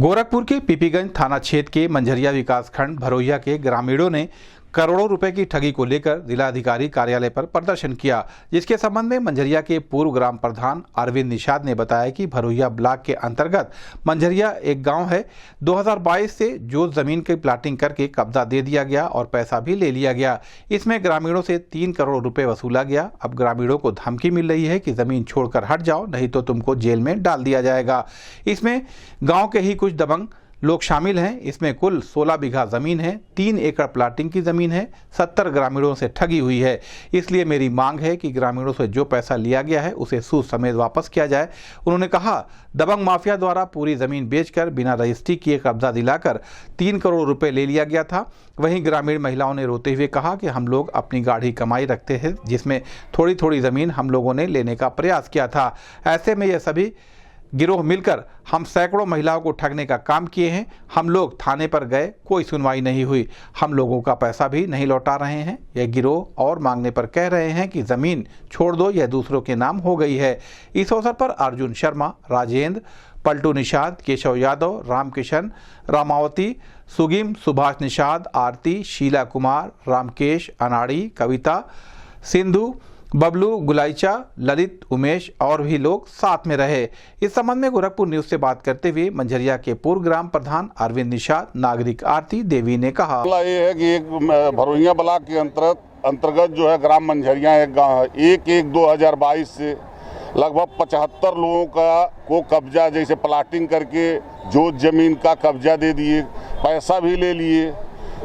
गोरखपुर के पीपीगंज थाना क्षेत्र के मंझरिया विकासखंड भरोइया के ग्रामीणों ने करोड़ों रुपए की ठगी को लेकर जिलाधिकारी कार्यालय पर प्रदर्शन किया, जिसके संबंध में मंझरिया के पूर्व ग्राम प्रधान अरविंद निषाद ने बताया कि भरोइया ब्लॉक के अंतर्गत मंझरिया एक गांव है। 2022 से जो जमीन की प्लाटिंग करके कब्जा दे दिया गया और पैसा भी ले लिया गया। इसमें ग्रामीणों से 3 करोड़ रुपए वसूला गया। अब ग्रामीणों को धमकी मिल रही है कि जमीन छोड़कर हट जाओ, नहीं तो तुमको जेल में डाल दिया जाएगा। इसमें गाँव के ही कुछ दबंग लोग शामिल हैं। इसमें कुल 16 बीघा जमीन है, 3 एकड़ प्लाटिंग की जमीन है, 70 ग्रामीणों से ठगी हुई है। इसलिए मेरी मांग है कि ग्रामीणों से जो पैसा लिया गया है उसे सूद समेत वापस किया जाए। उन्होंने कहा, दबंग माफिया द्वारा पूरी जमीन बेचकर बिना रजिस्ट्री किए कब्जा दिलाकर 3 करोड़ रुपए ले लिया गया था। वहीं ग्रामीण महिलाओं ने रोते हुए कहा कि हम लोग अपनी गाढ़ी कमाई रखते हैं, जिसमें थोड़ी थोड़ी जमीन हम लोगों ने लेने का प्रयास किया था। ऐसे में ये सभी गिरोह मिलकर हम सैकड़ों महिलाओं को ठगने का काम किए हैं। हम लोग थाने पर गए, कोई सुनवाई नहीं हुई। हम लोगों का पैसा भी नहीं लौटा रहे हैं। यह गिरोह और मांगने पर कह रहे हैं कि जमीन छोड़ दो, यह दूसरों के नाम हो गई है। इस अवसर पर अर्जुन शर्मा, राजेंद्र, पलटू निषाद, केशव यादव, रामकिशन, रामावती, सुगिम, सुभाष निषाद, आरती, शीला कुमार, रामकेश, अनाड़ी, कविता, सिंधु, बबलू, गुलाइचा, ललित, उमेश और भी लोग साथ में रहे। इस संबंध में गोरखपुर न्यूज से बात करते हुए मंझरिया के पूर्व ग्राम प्रधान अरविंद निषाद, नागरिक आरती देवी ने कहा, ये है कि एक भरोइया ब्लॉक के अंतर्गत जो है ग्राम मंझरिया एक गाँव है। 1/1/2022 से लगभग 75 लोगों को कब्जा, जैसे प्लाटिंग करके जो जमीन का कब्जा दे दिए, पैसा भी ले लिए।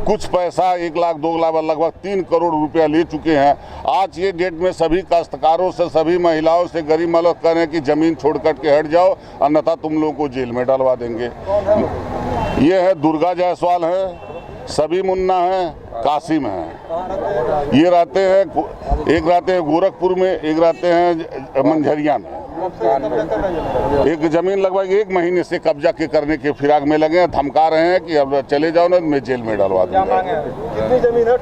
कुछ पैसा 1 लाख 2 लाख लगभग 3 करोड़ रुपया ले चुके हैं। आज ये डेट में सभी काश्तकारों से, सभी महिलाओं से गरीब मदद करें कि जमीन छोड़ कर के हट जाओ, अन्यथा तुम लोगों को जेल में डलवा देंगे। ये है दुर्गा जायसवाल है, सभी मुन्ना है, कासिम है। ये रहते हैं, एक रहते हैं गोरखपुर में, एक रहते हैं मंझरिया में। एक जमीन लगभग 1 महीने से कब्जा के करने के फिराक में लगे हैं। धमका रहे हैं कि अब चले जाओ ना, मैं जेल में डलवा दूंगा। कितनी जमीन है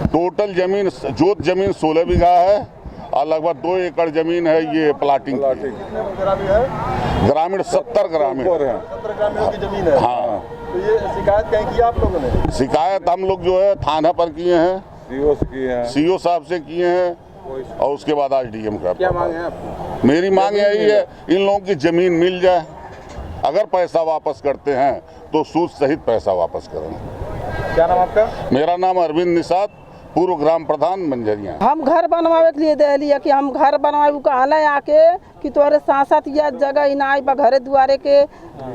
टोटल जमीन, जोत जमीन 16 बीघा है और लगभग 2 एकड़ जमीन है ये प्लाटिंग की। ग्रामीण 70 ग्रामीण की जमीन है। हाँ, तो ये शिकायत कहीं की आप लोगों ने? शिकायत हम लोग जो है थाना पर किए हैं, सीओ साहब से किए हैं और उसके बाद आज डीएम का। क्या मांग है आपकी? मेरी मांग यही है, इन लोगों की जमीन मिल जाए। अगर पैसा वापस करते हैं तो सूद सहित पैसा वापस करें। क्या नाम आपका? मेरा नाम अरविंद निषाद, पूर्व ग्राम प्रधान मंझरिया। हम घर बनवावे के लिए दे लिया कि हम घर बनवाए कहले आके कि तोहरे साथ यह जगह ही ना घरे दुआरे के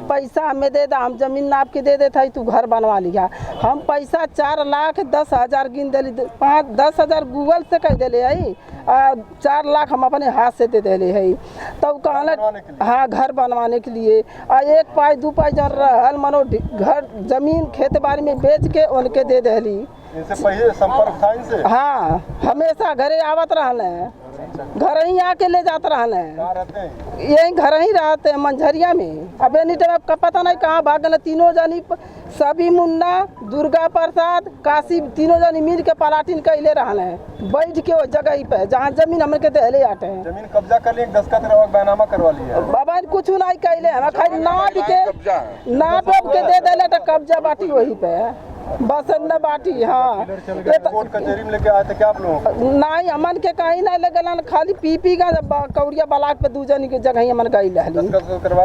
पैसा हमें दे दा, हम जमीन नाप के दे देता तू घर बनवा लिया। हम पैसा 4,10,000 गिन दिली, 5-10,000 गूगल से कह दिले है, 4 लाख हम अपने हाथ से दे दिले है। तब कहले हाँ घर बनवाने के लिए। और 1 पाई 2 पाई जन रहल मनो घर जमीन खेत बाड़ी में बेच के उनके दे दिली। इनसे पहले संपर्क था इनसे? हाँ, हमेशा घरे आवत रहले हैं, घर ही आके ले जाते रहले हैं। कहाँ रहते हैं? यही घर ही रहते हैं मंझरिया में। अब एनी टाइम का पता नहीं कहाँ भाग गए। तीनों जनी, सभी मुन्ना, दुर्गा प्रसाद, काशी, तीनों जनी मिल के प्लाटिंग कैले रहले हैं, बैठ के वो जगह ही पे जहाँ जमीन हमने के दहले आते हैं। जमीन कब्जा कर लिए, दस्तखत बैनामा करवा लिया। बाबा कुछ नहीं कैले, हम खाली नाप के दे दिले तो कब्जा बाटी वही पे बस न बाटी। हाँ, कोर्ट कचहरी में लेके आए थे क्या आप लोग? नहीं, अमन के कहीं नहीं लगल, खाली पी का कौड़िया ब्लॉक पे 2 जनी के जगह अमन गई रहली।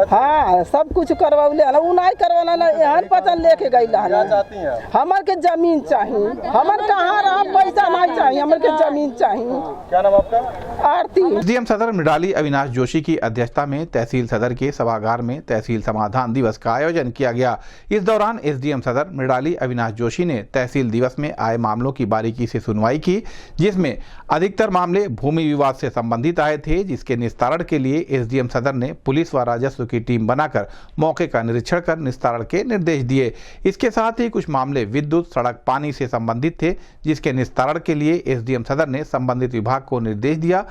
हाँ, सब कुछ करवले, वो नहीं करवाना, एहन पतन लेके गई रहली। हमर के जमीन चाहिए, हमर कहाँ रहा पैसा नहीं चाहिए, हमर के जमीन चाहिए। क्या नाम आपका? आरती। एसडीएम सदर मृडाली अविनाश जोशी की अध्यक्षता में तहसील सदर के सभागार में तहसील समाधान दिवस का आयोजन किया गया। इस दौरान एसडीएम सदर मृडाली अविनाश जोशी ने तहसील दिवस में आए मामलों की बारीकी से सुनवाई की, जिसमें अधिकतर मामले भूमि विवाद से संबंधित आए थे, जिसके निस्तारण के लिए एसडीएम सदर ने पुलिस व राजस्व की टीम बनाकर मौके का निरीक्षण कर निस्तारण के निर्देश दिए। इसके साथ ही कुछ मामले विद्युत, सड़क, पानी से संबंधित थे, जिसके निस्तारण के लिए एसडीएम सदर ने संबंधित विभाग को निर्देश दिया।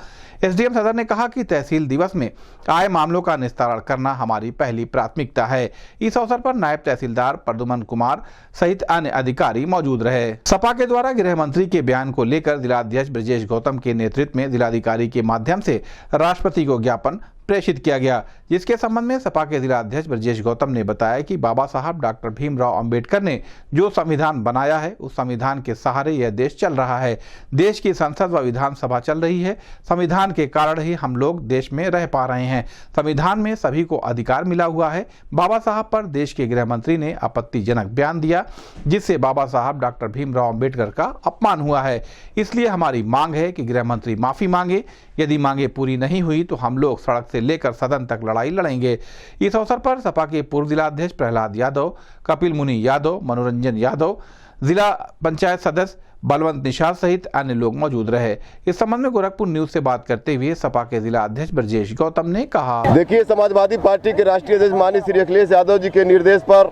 एसडीएम सदर ने कहा कि तहसील दिवस में आए मामलों का निस्तारण करना हमारी पहली प्राथमिकता है। इस अवसर पर नायब तहसीलदार प्रद्युमन कुमार सहित अन्य अधिकारी मौजूद रहे। सपा के द्वारा गृह मंत्री के बयान को लेकर जिलाध्यक्ष ब्रजेश गौतम के नेतृत्व में जिलाधिकारी के माध्यम से राष्ट्रपति को ज्ञापन प्रेषित किया गया, जिसके संबंध में सपा के जिला अध्यक्ष ब्रजेश गौतम ने बताया कि बाबा साहब डॉक्टर भीमराव अंबेडकर ने जो संविधान बनाया है उस संविधान के सहारे यह देश चल रहा है। देश की संसद व विधानसभा चल रही है। संविधान के कारण ही हम लोग देश में रह पा रहे हैं। संविधान में सभी को अधिकार मिला हुआ है। बाबा साहब पर देश के गृह मंत्री ने आपत्तिजनक बयान दिया, जिससे बाबा साहब डॉक्टर भीमराव अंबेडकर का अपमान हुआ है। इसलिए हमारी मांग है कि गृह मंत्री माफी मांगे। यदि मांगे पूरी नहीं हुई तो हम लोग सड़क से लेकर सदन तक लड़ाई लड़ेंगे। इस अवसर पर सपा के पूर्व जिला अध्यक्ष प्रहलाद यादव, कपिल मुनि यादव, मनोरंजन यादव, जिला पंचायत सदस्य बलवंत निषाद सहित अन्य लोग मौजूद रहे। इस संबंध में गोरखपुर न्यूज से बात करते हुए सपा के जिला अध्यक्ष ब्रजेश गौतम ने कहा, देखिए, समाजवादी पार्टी के राष्ट्रीय अध्यक्ष माननीय श्री अखिलेश यादव जी के निर्देश पर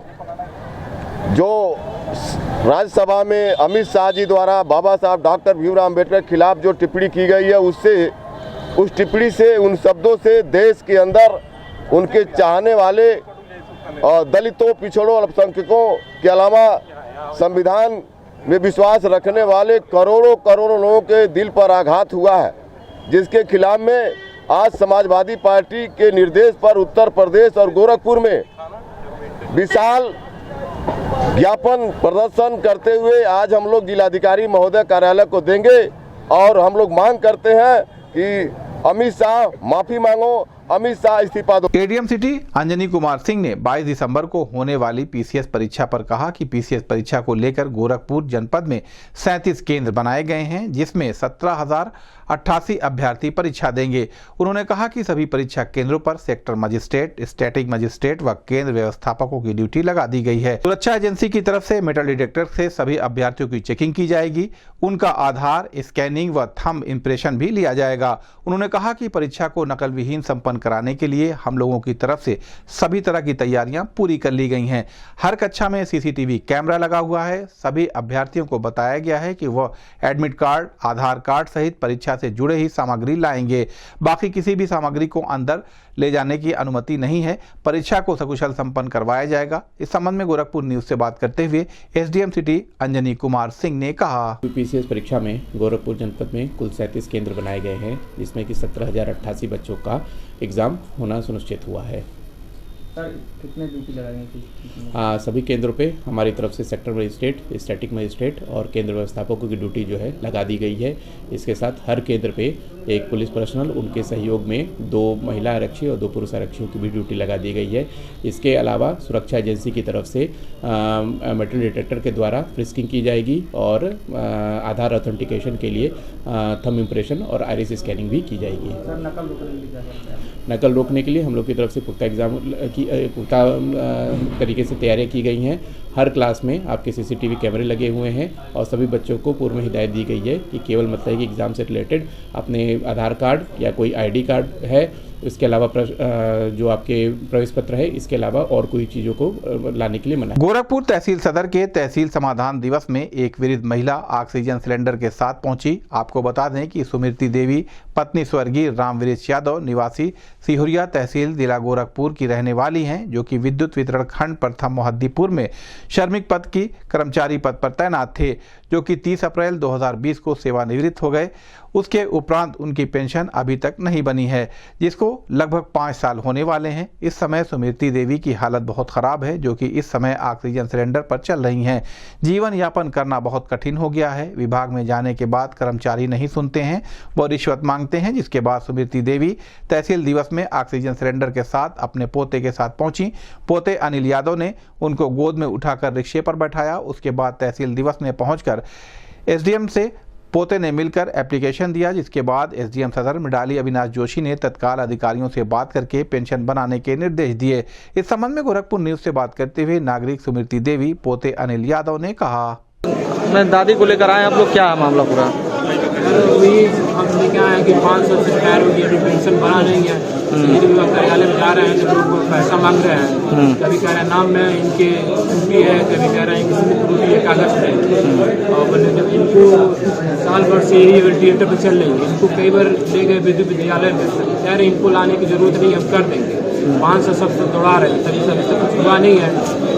जो राज्यसभा में अमित शाह जी द्वारा बाबा साहब डॉक्टर भीमराव अंबेडकर के खिलाफ जो टिप्पणी की गई है, उस टिप्पणी से, उन शब्दों से देश के अंदर उनके चाहने वाले और दलितों, पिछड़ों, अल्पसंख्यकों के अलावा संविधान में विश्वास रखने वाले करोड़ों लोगों के दिल पर आघात हुआ है, जिसके खिलाफ में आज समाजवादी पार्टी के निर्देश पर उत्तर प्रदेश और गोरखपुर में विशाल ज्ञापन प्रदर्शन करते हुए आज हम लोग जिलाधिकारी महोदय कार्यालय को देंगे और हम लोग मांग करते हैं कि अमित शाह माफी मांगो, अमित शाह इस्तीफा दो। एडीएम सिटी अंजनी कुमार सिंह ने 22 दिसंबर को होने वाली पीसीएस परीक्षा पर कहा कि पीसीएस परीक्षा को लेकर गोरखपुर जनपद में 37 केंद्र बनाए गए हैं, जिसमें 17,088 अभ्यर्थी परीक्षा देंगे। उन्होंने कहा कि सभी परीक्षा केंद्रों पर सेक्टर मजिस्ट्रेट, स्टैटिक मजिस्ट्रेट व केंद्र व्यवस्थापकों की ड्यूटी लगा दी गई है। सुरक्षा एजेंसी की तरफ से मेटल डिटेक्टर से सभी अभ्यर्थियों की चेकिंग की जाएगी। उनका आधार, स्कैनिंग व थंब इंप्रेशन भी लिया जाएगा। उन्होंने कहा कि परीक्षा को नकल विहीन संपन्न कराने के लिए हम लोगों की तरफ से सभी तरह की तैयारियां पूरी कर ली गई हैं। हर कक्षा में सीसीटीवी कैमरा लगा हुआ है। सभी अभ्यर्थियों को बताया गया है कि वह एडमिट कार्ड, आधार कार्ड सहित परीक्षा से जुड़े ही सामग्री लाएंगे। बाकी किसी भी सामग्री को अंदर ले जाने की अनुमति नहीं है। परीक्षा को सकुशल संपन्न करवाया जाएगा। इस संबंध में गोरखपुर न्यूज से बात करते हुए एसडीएम सिटी अंजनी कुमार सिंह ने कहा, पीसीएस परीक्षा में गोरखपुर जनपद में कुल 37 केंद्र बनाए गए हैं, जिसमें कि 17,088 बच्चों का एग्ज़ाम होना सुनिश्चित हुआ है। सर, कितने ड्यूटी लगाएंगे? सभी केंद्रों पे हमारी तरफ से सेक्टर मजिस्ट्रेट, स्टैटिक मजिस्ट्रेट और केंद्र व्यवस्थापकों की ड्यूटी जो है लगा दी गई है। इसके साथ हर केंद्र पे एक पुलिस पर्सनल, उनके सहयोग में 2 महिला आरक्षी और 2 पुरुष आरक्षियों की भी ड्यूटी लगा दी गई है। इसके अलावा सुरक्षा एजेंसी की तरफ से मेटल डिटेक्टर के द्वारा फ्रिस्किंग की जाएगी और आधार ऑथेंटिकेशन के लिए थंब इम्प्रेशन और आइरिस स्कैनिंग भी की जाएगी। सर, नकल रोकने के लिए क्या करते हैं? नकल रोकने के लिए हम लोग की तरफ से पुख्ता तरीके से तैयारियां की गई हैं। हर क्लास में आपके सीसीटीवी कैमरे लगे हुए हैं और सभी बच्चों को पूर्व में हिदायत दी गई है कि केवल मतलब कि एग्ज़ाम से रिलेटेड अपने आधार कार्ड या कोई आईडी कार्ड है, इसके अलावा जो आपके प्रवेश पत्र है, इसके अलावा और कोई चीज़ों को लाने के लिए मना। गोरखपुर तहसील सदर के तहसील समाधान दिवस में एक वृद्ध महिला ऑक्सीजन सिलेंडर के साथ पहुंची। आपको बता दें कि सुमिरती देवी पत्नी स्वर्गीय रामवृक्ष यादव निवासी सिहुरिया तहसील जिला गोरखपुर की रहने वाली हैं, जो कि विद्युत वितरण खंड प्रथम मोहद्दीपुर में श्रमिक पद की कर्मचारी पद पर तैनात थे, जो कि 30 अप्रैल 2020 को सेवानिवृत्त हो गए। उसके उपरांत उनकी पेंशन अभी तक नहीं बनी है, जिसको लगभग 5 साल होने वाले हैं। इस समय सुमिरती देवी की हालत बहुत ख़राब है, जो कि इस समय ऑक्सीजन सिलेंडर पर चल रही हैं। जीवन यापन करना बहुत कठिन हो गया है। विभाग में जाने के बाद कर्मचारी नहीं सुनते हैं, वो रिश्वत मांगते हैं, जिसके बाद सुमिरती देवी तहसील दिवस में ऑक्सीजन सिलेंडर के साथ अपने पोते के साथ पहुंची। पोते अनिल यादव ने उनको गोद में उठाकर रिक्शे पर बैठाया। उसके बाद तहसील दिवस में पहुंचकर एसडीएम से पोते ने मिलकर एप्लीकेशन दिया, जिसके बाद एसडीएम सदर मिडाली अविनाश जोशी ने तत्काल अधिकारियों से बात करके पेंशन बनाने के निर्देश दिए। इस संबंध में गोरखपुर न्यूज से बात करते हुए नागरिक सुमिरती देवी पोते अनिल यादव ने कहा, मैं दादी को लेकर आए, आप लोग क्या है मामला पूरा? वही हम लेके आए हैं कि 500 से रिटायर हो गया, अभी पेंशन बना नहीं है। कार्यालय में जा रहे हैं तो लोग पैसा मांग रहे हैं। कभी कह रहे हैं नाम में इनके ड्यूटी है, कभी कह रहे हैं किसी ड्यूटी है कागज है। और जब इनको साल भर से यही वेंटिलेटर पर चल रही है, इनको कई बार ले गए विद्युत विद्यालय में, कह रहे इनको लाने की जरूरत नहीं, हम कर देंगे। 500 सबसे दौड़ा रहे हैं, तभी सब कुछ हुआ नहीं है।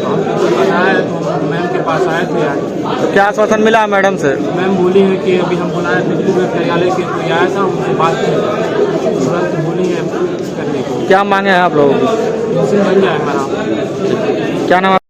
हमको बताया तो मैम के पास आए थे आज। तो क्या आश्वासन मिला मैडम से? मैम बोली है कि अभी हम बुलाए थे कार्यालय के, तो आया था उनसे बात की, तुरंत बोली है करने को। क्या मांगे हैं आप लोगों की? पेंशन बन जाए हमारा। क्या नाम है?